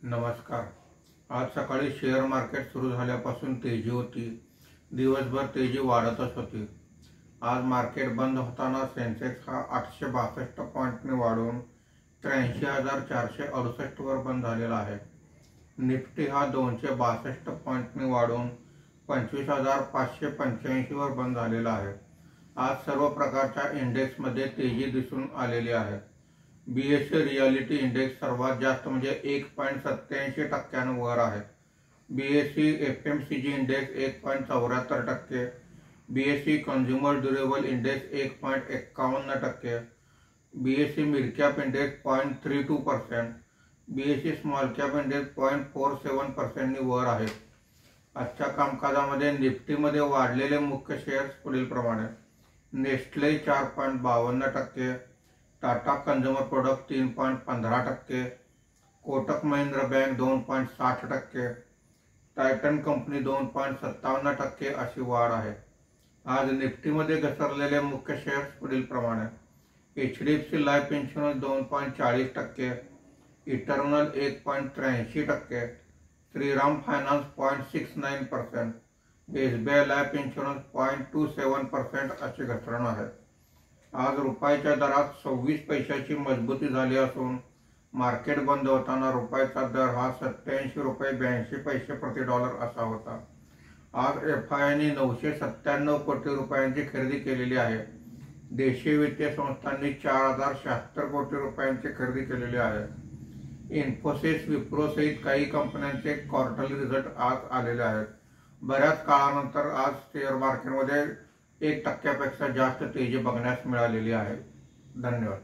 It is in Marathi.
नमस्कार। आज सकाळी शेअर मार्केट सुरू झाल्यापासून तेजी होती। दिवसभर तेजी वाढतच होती। आज मार्केट बंद होताना सेन्सेक्स हा 862 पॉइंटने वाढून 83,468 वर बंद झालेला आहे। निफ्टी हा 262 पॉइंटने वाढून 25,585 वर बंद झालेला आहे। आज सर्व प्रकारच्या इंडेक्समध्ये तेजी दिसून आलेली आहे। बीएससी रियालिटी इंडेक्स सर्वात जास्त म्हणजे 1.87% वर आहे। BSc FMCG index 1.74%, BSc consumer durable index 1.51%, BSc mid cap index 0.32%, BSc small cap index 0.47% वर आहे। आजच्या कामकाजामध्ये निफ्टीमध्ये वाढलेले मुख्य शेअर्स पुढील प्रमाणे: Nestle 4.52%, Tata consumer product 3.15%, Kotak Mahindra bank 2.60%, Titan company 2.57% अशी वाढ आहे। आज निफ्टीमध्ये घसरलेले मुख्य शेअर्स पुढील प्रमाणे: HDFC life insurance 2.40%, eternal 1.83%, Shriram finance 0.69%, SBI life insurance 0.27% अशी घसरण आहे। आज रुपयाच्या दरात 26 पैशाची मजबूती झाली असून मार्केट बंद होताना रुपयाचा दर हा 87 रुपये 82 पैसे प्रति डॉलर असा होता। आज एफआयआयने 997 कोटी रुपयांची खरेदी केलेली आहे। देशीय वित्तीय संस्थांनी 4,076 कोटी रुपयांची खरेदी केलेली आहे। इन्फोसिस, विप्रो सहित काही कंपन्यांचे क्वार्टरली रिझल्ट आज आलेले आहेत। बऱ्याच काळानंतर आज शेअर मार्केटमध्ये 1% पेक्षा जास्त तेजी बघण्यास मिळालेली आहे। धन्यवाद।